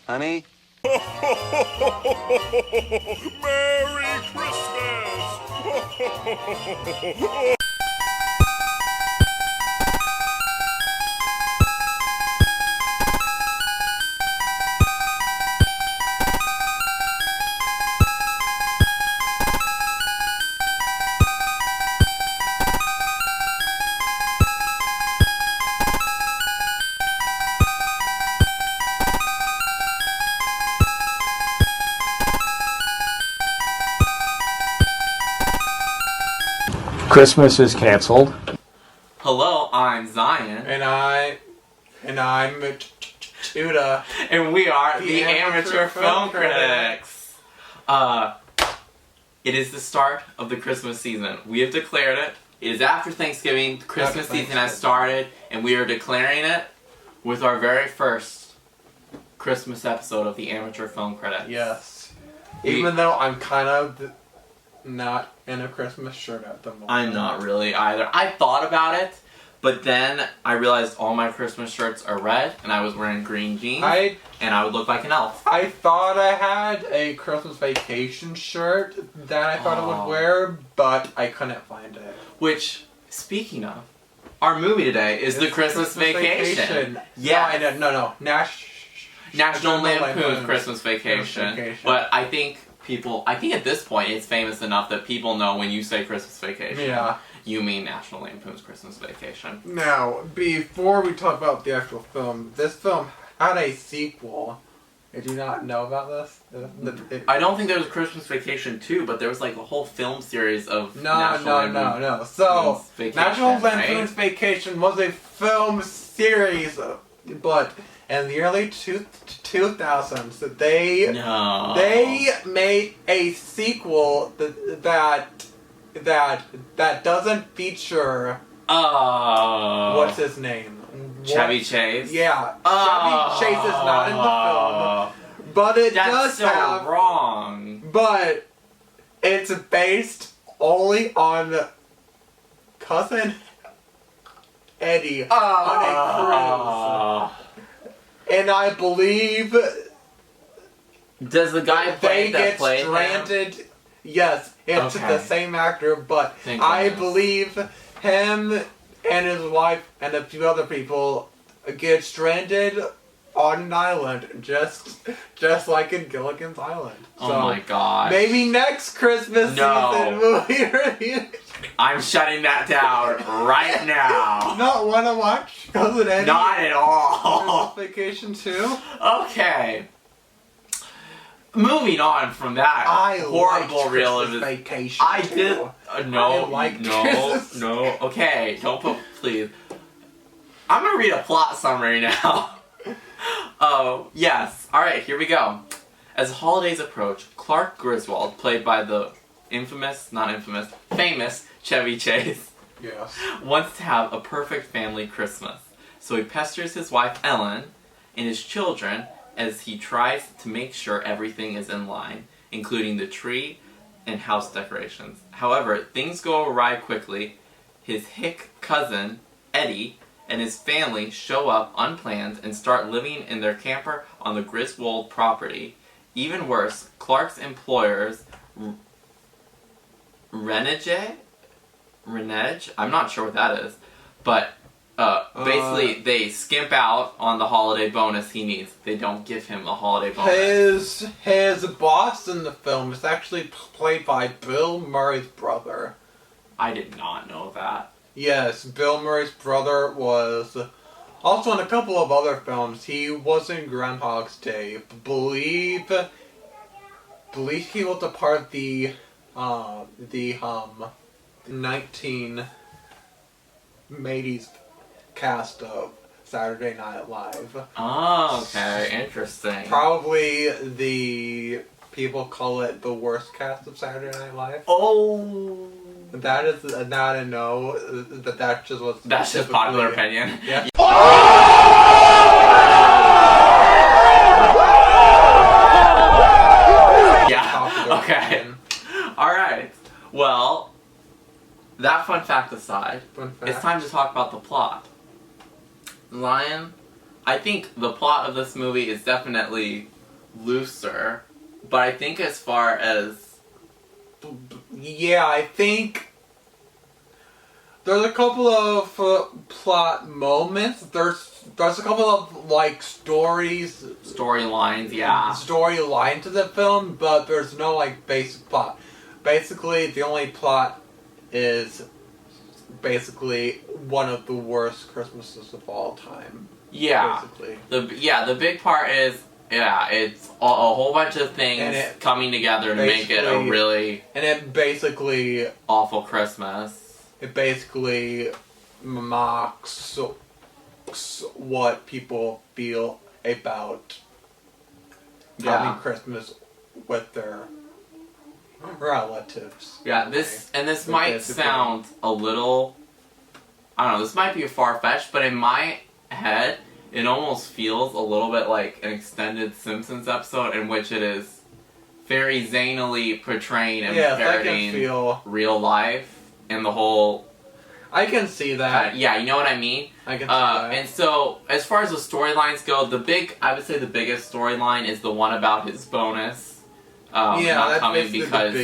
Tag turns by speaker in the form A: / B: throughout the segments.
A: Honey?
B: Merry Christmas!
C: Christmas is canceled.
D: Hello, I'm Zion.
E: And I'm Tuda.
D: And we are the Amateur Film Critics. It is the start of the Christmas season. We have declared it. It is after Thanksgiving. The Christmas season has started, and we are declaring it with our very first Christmas episode of the Amateur Film Critics.
E: Yes. Even though I'm kind of not in a Christmas shirt at the moment.
D: I'm not really either. I thought about it, but then I realized all my Christmas shirts are red, and I was wearing green jeans, and I would look like an elf.
E: I thought I had a Christmas Vacation shirt that I thought I would wear, but I couldn't find it.
D: Which, speaking of, our movie today is the Christmas Vacation.
E: Yeah. No.
D: National Lampoons Christmas Vacation. But I think at this point it's famous enough that people know when you say Christmas Vacation, you mean National Lampoons Christmas Vacation.
E: Now, before we talk about the actual film, this film had a sequel. Did you not know about this?
D: I don't think there was Christmas Vacation 2, but there was like a whole film series of
E: No. So, National Lampoons Vacation was a film series, but in the early 2000s, they made a sequel that doesn't feature what's his name?
D: Chevy Chase?
E: Yeah. Chevy Chase is not in the film. But it does have...
D: That's so wrong.
E: But it's based only on Cousin Eddie on a cruise. And I believe...
D: Does the guy play that play
E: stranded? Him? Yes, it's the same actor, but I believe him and his wife and a few other people get stranded on an island, just like in Gilligan's Island.
D: Oh my god.
E: Maybe next Christmas season movie review.
D: I'm shutting that down right now.
E: Not want to watch Cousin Eddie?
D: Not at all.
E: Christmas Vacation 2?
D: Okay. Moving on from that horrible realism.
E: Vacation.
D: I did. No. Okay, don't put. Please. I'm gonna read a plot summary now. Oh yes. All right, here we go. As the holidays approach, Clark Griswold, played by the famous Chevy Chase, wants to have a perfect family Christmas. So he pesters his wife Ellen and his children as he tries to make sure everything is in line, including the tree and house decorations. However, things go awry quickly. His hick cousin, Eddie, and his family show up unplanned and start living in their camper on the Griswold property. Even worse, Clark's employers, Renege? I'm not sure what that is, but basically they skimp out on the holiday bonus he needs. They don't give him a holiday bonus.
E: His boss in the film is actually played by Bill Murray's brother.
D: I did not know that.
E: Yes, Bill Murray's brother was also in a couple of other films. He was in Groundhog's Day. Believe he was a part of the 1980s cast of Saturday Night Live.
D: Oh, okay, interesting.
E: Probably the people call it the worst cast of Saturday Night Live.
D: Oh.
E: That is not a no. That just was.
D: That's just popular opinion.
E: Yeah.
D: Yeah. Okay. that fun fact aside,
E: Fun fact.
D: it's time to talk about the plot. Lion, I think the plot of this movie is definitely looser, but I think as far as...
E: Yeah, I think there's a couple of plot moments. There's a couple of, like,
D: storylines, yeah.
E: Storyline to the film, but there's no, like, basic plot. Basically, the only plot is basically one of the worst Christmases of all time.
D: Yeah.
E: Basically.
D: The big part is, it's a whole bunch of things coming together to make it a really...
E: And it basically...
D: awful Christmas.
E: It basically mocks what people feel about having Christmas with their relatives.
D: Yeah, this might sound a little... I don't know, this might be far-fetched, but in my head, it almost feels a little bit like an extended Simpsons episode in which it is very zanily portraying and parodying real life and the whole...
E: I can see that.
D: Yeah, you know what I mean?
E: I can see that.
D: And so, as far as the storylines go, I would say the biggest storyline is the one about his bonus. Not coming because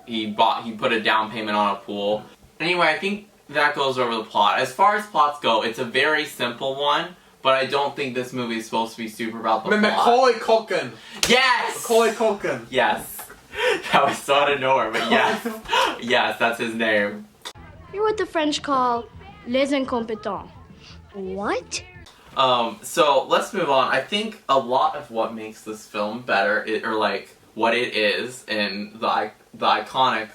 D: he put a down payment on a pool. Anyway, I think that goes over the plot. As far as plots go, it's a very simple one, but I don't think this movie is supposed to be super about the plot.
E: Macaulay Culkin!
D: Yes!
E: Macaulay Culkin!
D: Yes. That was so out of nowhere, but yes. Yes, that's his name.
A: You're what the French call les incompetents. What?
D: So let's move on. I think a lot of what makes this film better, or like what it is, and the iconic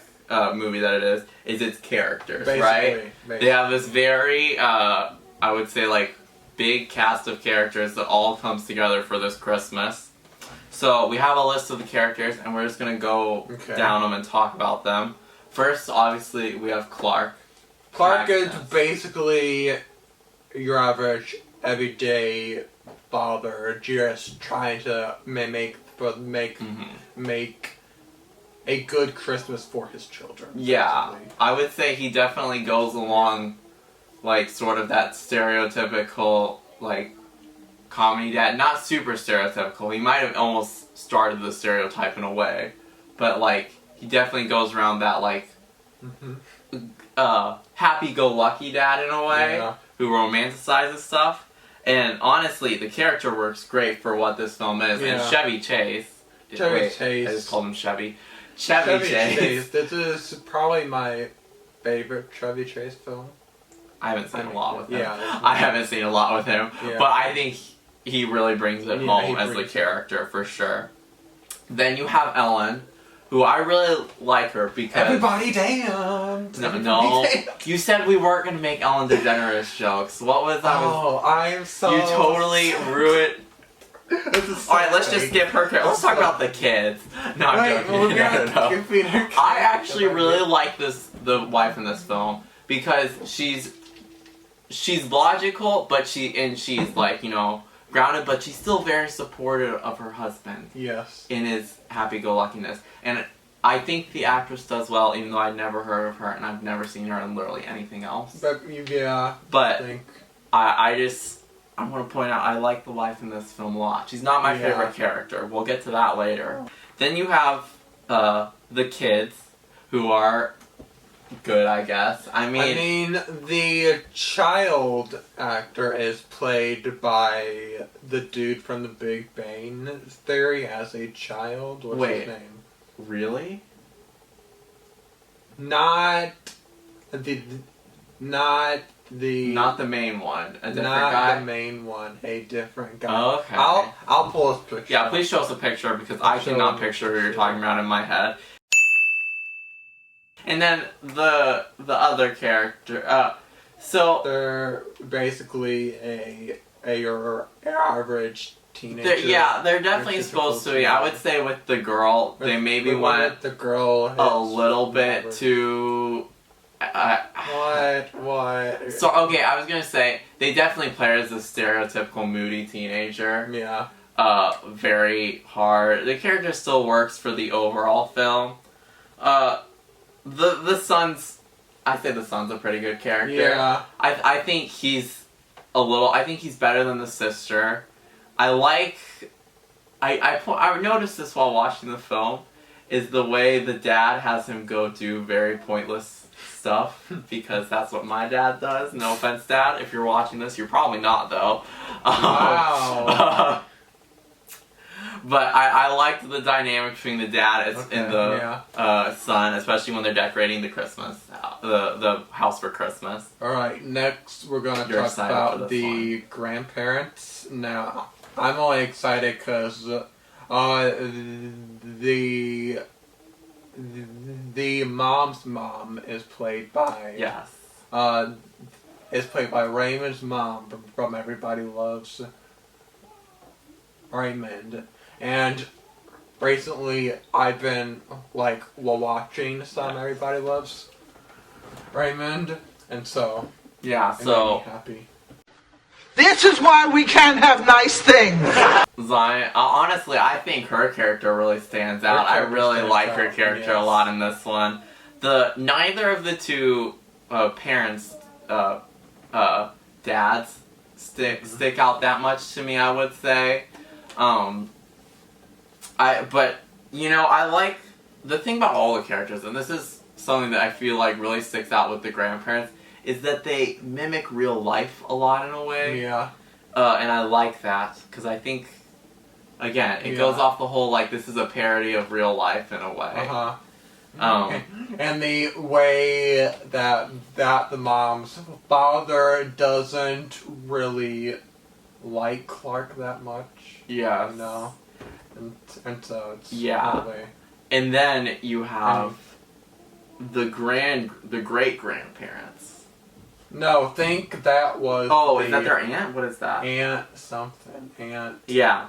D: movie that it is its characters, right? Basically. They have this very, I would say, like, big cast of characters that all comes together for this Christmas. So we have a list of the characters, and we're just gonna go down them and talk about them. First, obviously, we have Clark.
E: Clark is basically your average, everyday father, just trying to make a good Christmas for his children.
D: Yeah,
E: basically.
D: I would say he definitely goes along, like, sort of that stereotypical, like, comedy dad. Not super stereotypical. He might have almost started the stereotype in a way, but, like, he definitely goes around that, like, happy-go-lucky dad in a way, who romanticizes stuff. And honestly, the character works great for what this film is. And Chevy Chase. I just called him Chevy. Chevy Chase.
E: This is probably my favorite Chevy Chase film.
D: I haven't seen a lot with him. I haven't seen a lot with him, but I think he really brings it home as the character for sure. Then you have Ellen, who I really like her because...
E: Everybody damned!
D: No. You said we weren't going to make Ellen DeGeneres jokes. What was that?
E: I'm so...
D: You totally ruined... Alright, let's just skip her character. Let's talk about the kids. No, I'm joking. No. I actually really like the wife in this film because she's logical, but she's like, you know, grounded, but she's still very supportive of her husband.
E: Yes. In
D: his happy-go-luckiness. And I think the actress does well, even though I'd never heard of her and I've never seen her in literally anything else.
E: But
D: I want to point out, I like the wife in this film a lot. She's not my favorite character. We'll get to that later. Then you have the kids, who are good, I guess. I mean,
E: the child actor is played by the dude from The Big Bang Theory as a child. What's his name?
D: Really?
E: Not the
D: main one. A different
E: guy?
D: Not
E: the main one. A different guy.
D: Oh, okay.
E: I'll pull his picture.
D: Yeah, please show us a picture because I cannot picture who you're talking about in my head. And then the other character. So
E: they're basically a average teenager.
D: They're definitely supposed to be. I would say with the girl, they maybe went
E: the girl
D: a little bit too.
E: What?
D: So okay, I was gonna say they definitely play as a stereotypical moody teenager.
E: Yeah.
D: Very hard. The character still works for the overall film. The son's I say the son's a pretty good character.
E: Yeah.
D: I think he's I think he's better than the sister. I noticed this while watching the film, is the way the dad has him go do very pointless stuff, because that's what my dad does. No offense, Dad, if you're watching this, you're probably not, though.
E: Wow.
D: But I liked the dynamic between the dad and the son, especially when they're decorating the Christmas, the house for Christmas.
E: Alright, next we're gonna talk about the grandparents. Now, I'm only excited because the mom's mom is played by...
D: Yes.
E: Is played by Raymond's mom from Everybody Loves Raymond. And recently I've been watching some Everybody Loves Raymond, and so
D: yeah,
E: it made me happy.
F: This is why we can't have nice things.
D: Zion, honestly, I think her character really stands out. I really like her character a lot in this one. Neither of the two parents, dads, stick out that much to me, I would say. But I like the thing about all the characters, and this is something that I feel like really sticks out with the grandparents, is that they mimic real life a lot in a way.
E: Yeah.
D: And I like that, because I think, again, it goes off the whole, this is a parody of real life in a way.
E: Uh-huh. And the way that the mom's father doesn't really like Clark that much.
D: Yeah.
E: And so it's
D: really... And then you have the great-grandparents.
E: No, think that was...
D: Oh, is that their aunt? What is that?
E: Aunt something. Aunt...
D: Yeah.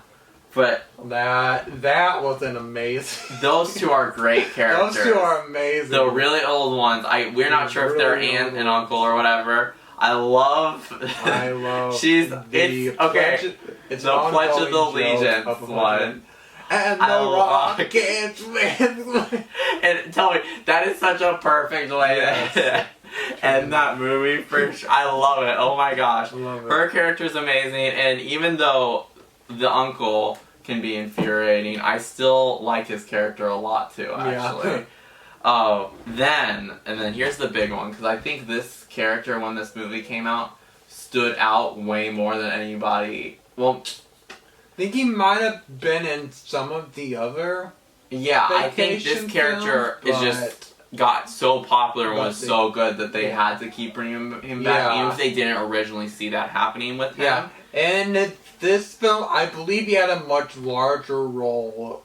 D: But...
E: That was an amazing...
D: Those two are great characters.
E: Those two are amazing.
D: The really old ones. We're not sure if they're aunt and uncle or whatever. I love... She's... It's Pledge of the Allegiance one.
E: And the rockets win.
D: And tell me, that is such a perfect way to end that movie for sure. I love it. Oh my gosh. Her character's amazing, and even though the uncle can be infuriating, I still like his character a lot too, actually. Then here's the big one, because I think this character, when this movie came out, stood out way more than anybody. Well,
E: I think he might have been in some of the other
D: I think this character got so popular and was so good that they had to keep bringing him back, even if they didn't originally see that happening with him.
E: Yeah, and this film, I believe he had a much larger role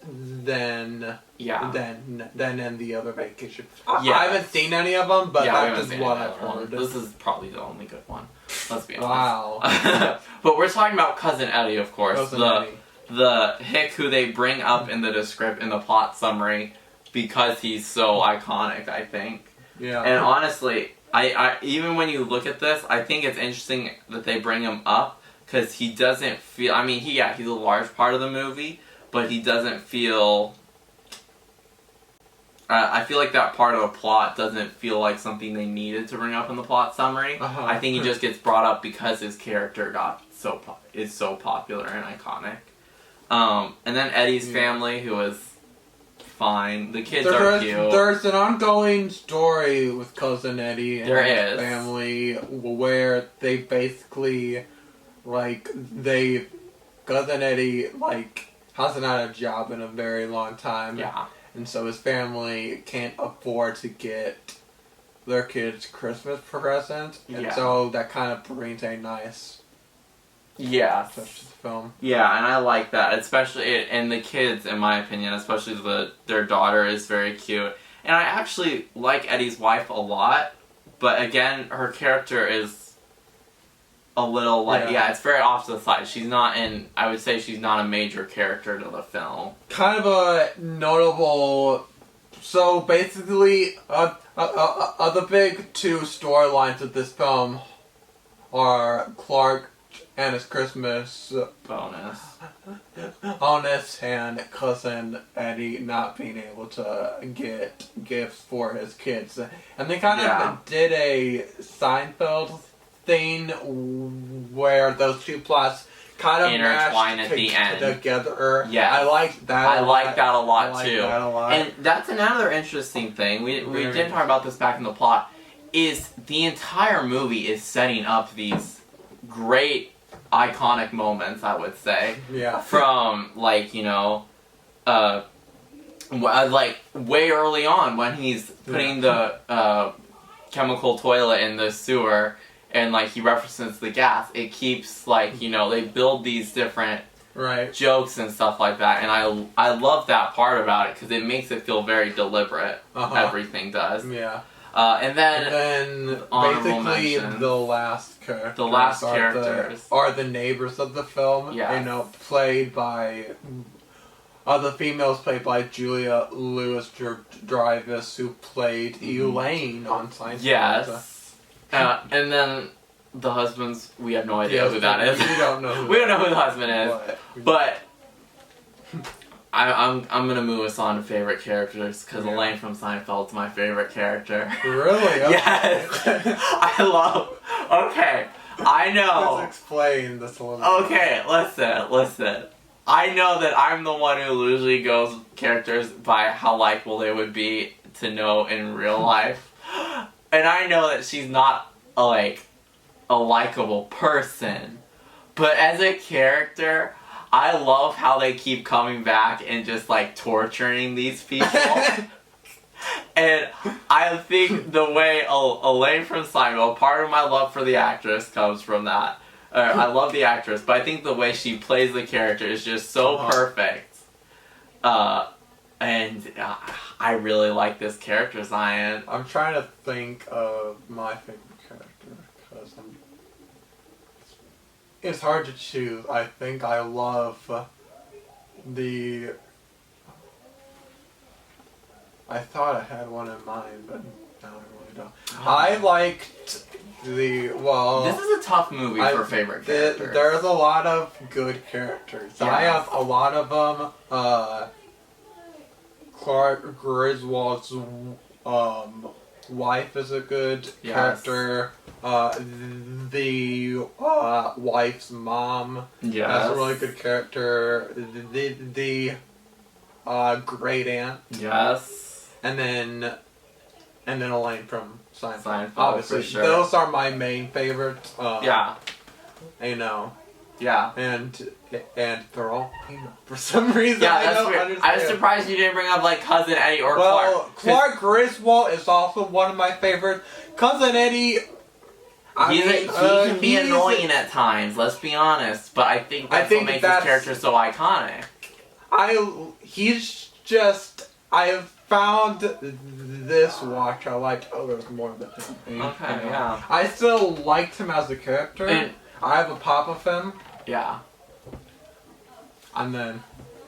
E: than in the other Vacation. I haven't seen any of them, but that's just what I've heard.
D: This is probably the only good one. Let's be honest.
E: Wow.
D: But we're talking about Cousin Eddie, of course.
E: Eddie.
D: The hick who they bring up in the script, in the plot summary, because he's so iconic, I think.
E: Yeah.
D: And honestly, I even when you look at this, I think it's interesting that they bring him up, because he doesn't feel... I mean, he's a large part of the movie, but he doesn't feel... I feel like that part of the plot doesn't feel like something they needed to bring up in the plot summary. I think he just gets brought up because his character is so popular and iconic. And then Eddie's family, who is fine. The kids are cute.
E: There's an ongoing story with Cousin Eddie and his family where they basically, Cousin Eddie, hasn't had a job in a very long time.
D: Yeah.
E: And so his family can't afford to get their kids Christmas presents. And so that kind of brings a nice touch to the film.
D: Yeah, and I like that. Especially, and the kids, in my opinion, especially their daughter, is very cute. And I actually like Eddie's wife a lot. But again, her character is a little it's very off to the side. She's not I would say she's not a major character to the film.
E: Kind of a notable... So basically, the big two storylines of this film are Clark and his Christmas
D: bonus,
E: and cousin Eddie not being able to get gifts for his kids, and they kind of did a Seinfeld thing where those two plots kind of
D: intertwine at the end
E: together.
D: Yeah,
E: I like that.
D: I like that a lot too.
E: That a lot.
D: And that's another interesting thing. We didn't talk about this back in the plot. Is the entire movie is setting up these great iconic moments, I would say.
E: Yeah.
D: From like like way early on when he's putting the chemical toilet in the sewer. And, like, he references the gas. It keeps, like, they build these different jokes and stuff like that. And I love that part about it because it makes it feel very deliberate. Everything does.
E: Yeah.
D: And then
E: basically the last characters are the neighbors of the film.
D: Yeah.
E: Played by... the females played by Julia Louis-Dreyfus, who played Elaine on Seinfeld.
D: Yes. And then the husbands, we have no idea who that is.
E: We don't know
D: who the husband is. But I'm gonna move us on to favorite characters because Elaine from Seinfeld's my favorite character.
E: Really? Okay.
D: Yes. I love. Okay, I know.
E: Let's explain this a little bit.
D: Okay, listen. I know that I'm the one who usually goes characters by how likable they would be to know in real life. And I know that she's not a likable person, but as a character, I love how they keep coming back and just torturing these people. And I think the way Elaine from Seinfeld, part of my love for the actress comes from that. I love the actress, but I think the way she plays the character is just so perfect. And I really like this character design.
E: I'm trying to think of my favorite character because it's hard to choose. I think I love I thought I had one in mind, but now I really don't. I liked this
D: is a tough movie for favorite characters.
E: There's a lot of good characters. Yes. I have a lot of them. Clark Griswold's wife is a good character. The wife's mom has a really good character. The great aunt.
D: Yes.
E: And then Elaine from Seinfeld.
D: Obviously, for sure.
E: Those are my main favorites.
D: Yeah. Yeah.
E: And they're all female for some reason.
D: Yeah,
E: that's
D: weird.
E: Understand.
D: I was surprised you didn't bring up Cousin Eddie or
E: Clark.
D: Clark.
E: Clark Griswold is also one of my favorites. Cousin Eddie.
D: He can be annoying at times. Let's be honest, but I think that's what makes his character so iconic. I have found this watch. I liked. Oh, there's more than him. Okay, yeah.
E: I still liked him as a character. I have a pop of him.
D: Yeah.
E: And then...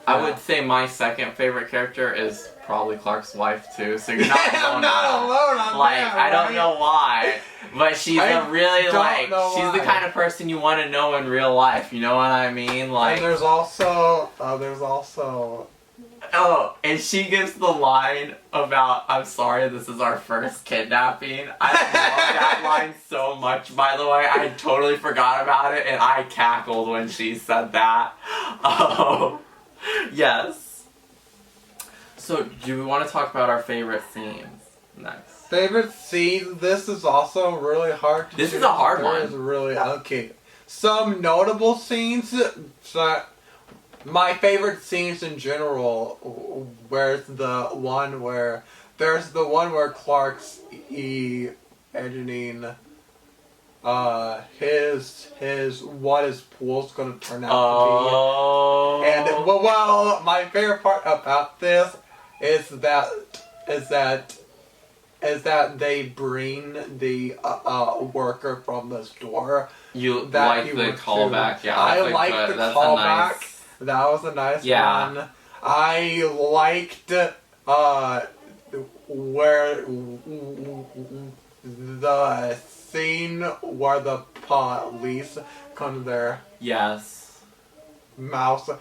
D: I would say my second favorite character is probably Clark's wife too, so you're not alone.
E: I'm not alone on that,
D: I don't know why, but she's she's the kind of person you want to know in real life, you know what I mean?
E: And there's also...
D: Oh, and she gives the line about, I'm sorry, this is our first kidnapping. I love that line so much, by the way. I totally forgot about it, and I cackled when she said that. Oh, yes. So, do we want to talk about our favorite scenes next?
E: Favorite scene? This is also really hard to
D: This is a hard one.
E: Is really... Okay. Some notable scenes... My favorite scenes in general, there's the one where Clark's editing his what his pool's gonna turn out to be. And my favorite part about this is that they bring the worker from the store.
D: You like the callback, yeah.
E: I like the callback. That was a nice one. I liked where the scene where the police come to their
D: Yes.
E: mouse, and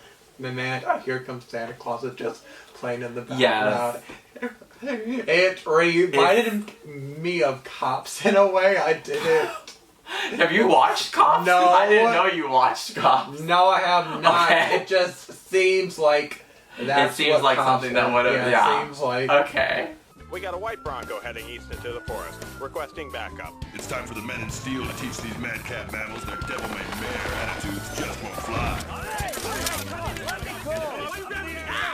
E: then here comes Santa Claus is just playing in the background.
D: Yes.
E: It reminded me of Cops in a way. I didn't.
D: Have you watched Cops?
E: No.
D: I didn't know you watched Cops.
E: No, I have not.
D: Okay.
E: It just seems like that's
D: It seems
E: what
D: like
E: Cops
D: something that
E: are.
D: would have. Yeah.
E: It seems like.
D: Okay.
G: We got a white Bronco heading east into the forest, requesting backup.
B: It's time for the men in steel to teach these madcap mammals their devil-may mare attitudes just won't fly.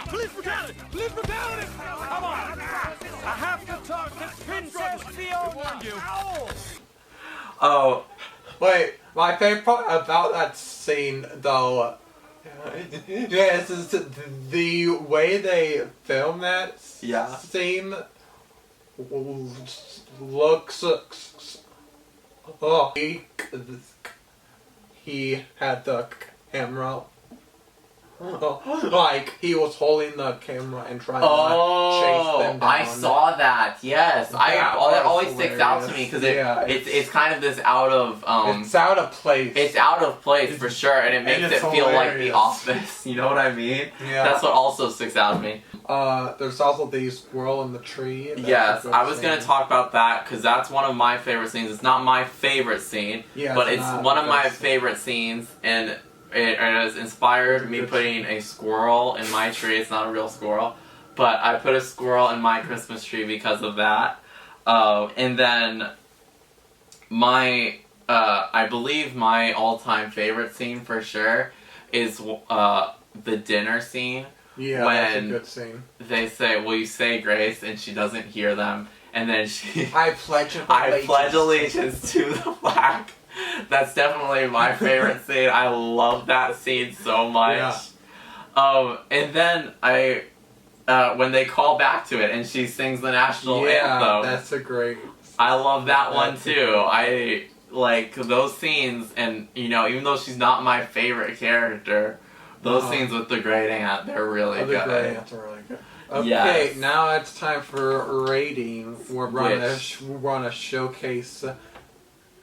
H: Police brutality! Police brutality! Come on! I have to talk to Princess Fiona!
D: Oh.
E: Wait, my favorite part about that scene, though, yes, is the way they film that scene looks. Oh, he had the camera. Like he was holding the camera and trying to chase them down.
D: I saw that. Yes, that always sticks out to me because it's kind of this out of
E: it's out of place.
D: It's out of place for sure, and it makes it feel like The Office. You know what I mean?
E: Yeah.
D: That's what also sticks out to me.
E: There's also the squirrel in the tree.
D: Yes, I was gonna talk about that because that's one of my favorite scenes. It's not my favorite scene, but it's one of my favorite scenes, and it has inspired me putting a squirrel in my tree. It's not a real squirrel, but I put a squirrel in my Christmas tree because of that. And then I believe my all-time favorite scene for sure is the dinner scene.
E: Yeah,
D: when
E: that's a good scene.
D: They say, "Will you say grace?" and she doesn't hear them, and then she,
E: I pledge
D: allegiance to the flag. That's definitely my favorite scene. I love that scene so much. Yeah. And then when they call back to it and she sings the national anthem.
E: Yeah, that's a great.
D: I love that one too. I like those scenes, and even though she's not my favorite character, those scenes with the great aunt, they're really good.
E: The great aunts are really good. Okay,
D: yes.
E: Now it's time for rating. We're gonna showcase.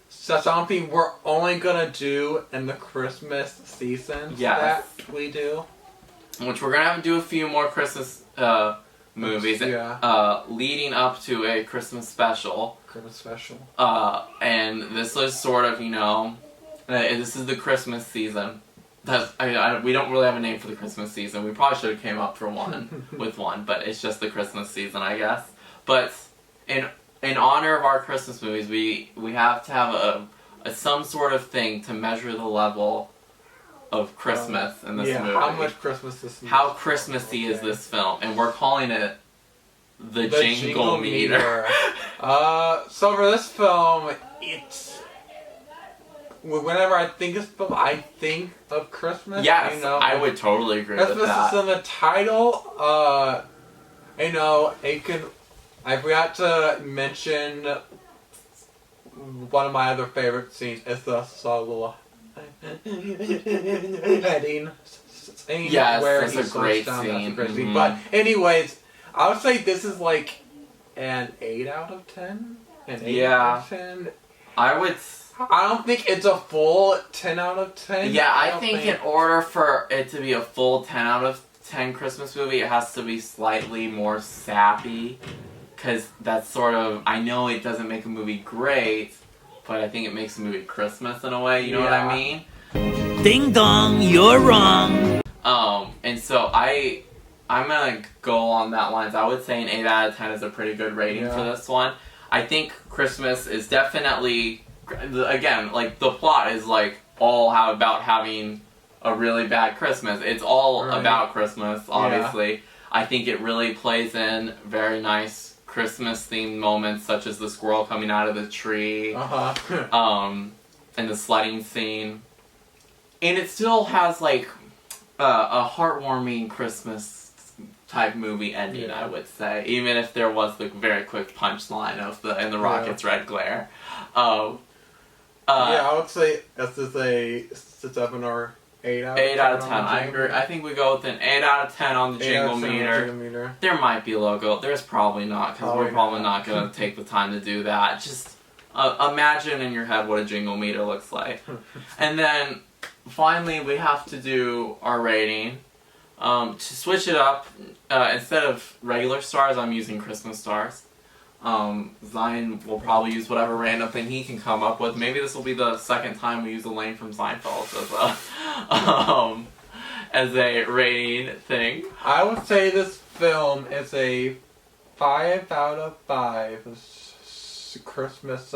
E: So something we're only gonna do in the Christmas season that we do.
D: Which we're gonna have to do a few more Christmas movies leading up to a Christmas special. And this is sort of, this is the Christmas season. We don't really have a name for the Christmas season. We probably should have came up for one with one, but it's just the Christmas season, I guess. But in honor of our Christmas movies, we have to have some sort of thing to measure the level of Christmas in this movie.
E: How much Christmas this movie?
D: How Christmassy is this film? And we're calling it the Jingle Meter.
E: So for this film, it's whenever I think of film, I think of Christmas.
D: Yes, I would totally agree with that.
E: Christmas is in the title. It can. I forgot to mention one of my other favorite scenes is the solo heading scene.
D: Yes,
E: where
D: that's a great scene. Mm-hmm.
E: But anyways, I would say this is like an 8 out of 10. An 8 out of 10. I don't think it's a full 10 out of 10.
D: Yeah, I think in order for it to be a full 10 out of 10 Christmas movie, it has to be slightly more sappy. Because that's sort of, I know it doesn't make a movie great, but I think it makes a movie Christmas in a way, you know what I mean?
I: Ding dong, you're wrong.
D: And so I'm gonna go on that lines. I would say an 8 out of 10 is a pretty good rating for this one. I think Christmas is definitely, again, like the plot is like all about having a really bad Christmas. It's all about Christmas, obviously. I think it really plays in very nice Christmas themed moments such as the squirrel coming out of the tree and the sledding scene, and it still has like a heartwarming Christmas type movie ending, I would say, even if there was the very quick punchline of the rocket's red glare.
E: I would say this is a 7 or 8 out of 10.
D: 8 out of 10. I agree. I think we go with an 8 out of 10 on the Jingle Meter. There might be a logo. There's probably not, because we're probably not going to take the time to do that. Just Imagine in your head what a jingle meter looks like. And then finally we have to do our rating. To switch it up, instead of regular stars, I'm using Christmas stars. Zion will probably use whatever random thing he can come up with. Maybe this will be the second time we use Elaine from Seinfeld as a rating thing.
E: I would say this film is a 5 out of 5 Christmas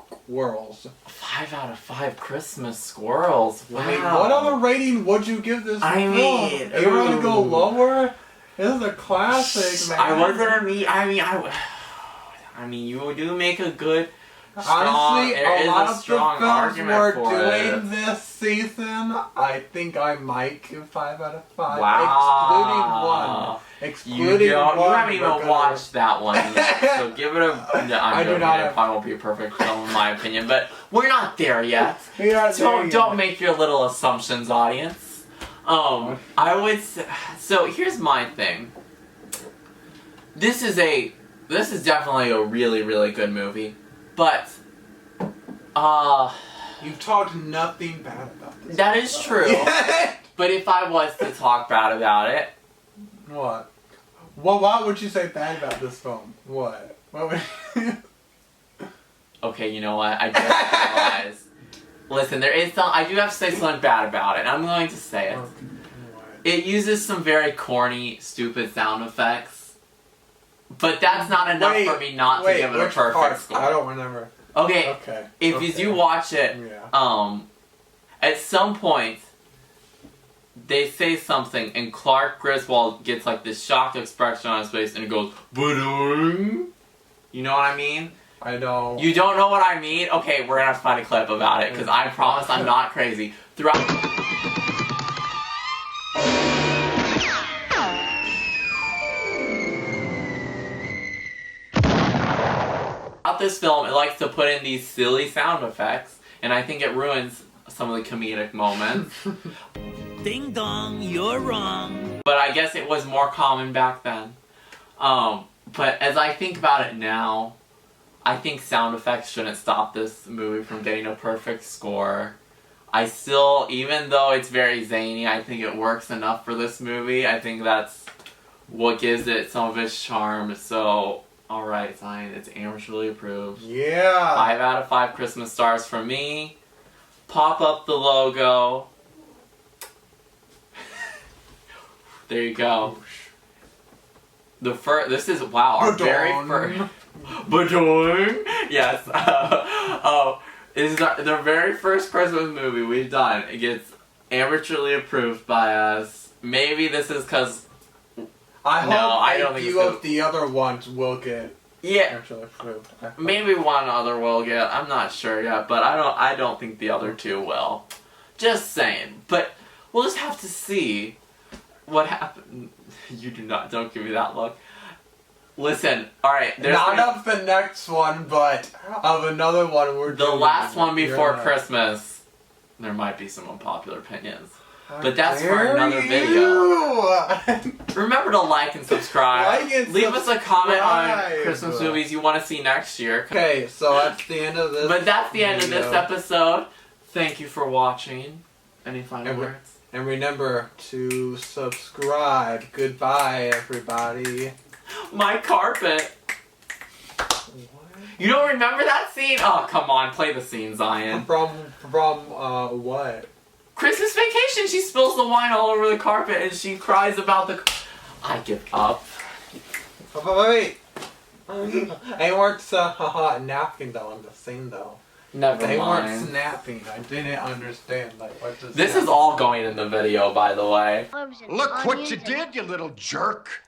E: squirrels.
D: 5 out of 5 Christmas squirrels. Wow.
E: I mean, what other rating would you give this film?
D: mean,
E: Are you going to go lower? This is a classic, man.
D: I mean, you do make a good, strong,
E: honestly,
D: there
E: a
D: is
E: lot
D: a
E: of
D: strong
E: the films
D: argument
E: we're
D: for
E: doing
D: it.
E: this season, I think I might give 5 out of 5.
D: Wow.
E: Excluding one.
D: You haven't even watched that one yet, so give it a... No, I'm joking, it probably won't be a perfect film in my opinion, but we're not there yet. Don't make your little assumptions, audience. I would say... So, here's my thing. This is definitely a really, really good movie, but...
E: You've talked nothing bad about this.
D: That is true. But if I was to talk bad about it...
E: What? Well, what would you say bad about this film? What? What would
D: Okay, you know what? I just realized. Listen, I do have to say something bad about it, and I'm going to say it. It uses some very corny, stupid sound effects. But that's not enough for me not to give it a perfect score.
E: I don't remember.
D: Okay. If you watch it, at some point, they say something, and Clark Griswold gets like this shocked expression on his face, and it goes, "Ba-ding." You know what I mean?
E: I know.
D: You don't know what I mean? Okay, we're gonna have to find a clip about it, because I promise I'm not crazy. Throughout this film, it likes to put in these silly sound effects, and I think it ruins some of the comedic moments.
I: Ding dong, you're wrong.
D: But I guess it was more common back then. But as I think about it now, I think sound effects shouldn't stop this movie from getting a perfect score. I still, even though it's very zany, I think it works enough for this movie. I think that's what gives it some of its charm. So, alright, Zion, it's amateurly approved.
E: Yeah!
D: 5 out of 5 Christmas stars for me. Pop up the logo. There you go. This is, wow, our very first... Ba-doing! Yes. This is the very first Christmas movie we've done. It gets amateurly approved by us. Maybe this is because...
E: I don't think few of the other ones will get amateurly approved.
D: Maybe one other will get. I'm not sure yet, but I don't think the other two will. Just saying. But we'll just have to see what happened. You don't give me that look. Listen, alright,
E: not of the next one, but of another one we're doing.
D: The last one before Christmas, there might be some unpopular opinions. But that's for another video. Remember to like and subscribe. Leave us a comment on Christmas movies you want to see next year.
E: Okay, so that's the end of this.
D: But that's the end of this episode. Thank you for watching. Any final words?
E: And remember to subscribe. Goodbye, everybody.
D: My carpet. What? You don't remember that scene? Oh, come on, play the scene, Zion.
E: From what?
D: Christmas Vacation. She spills the wine all over the carpet and she cries about the... I give up.
E: Wait. They weren't napkins though in the scene though.
D: Never mind.
E: They weren't snapping. I didn't understand. Like, what does
D: this is all going in the video, by the way.
J: Look what you did, you little jerk.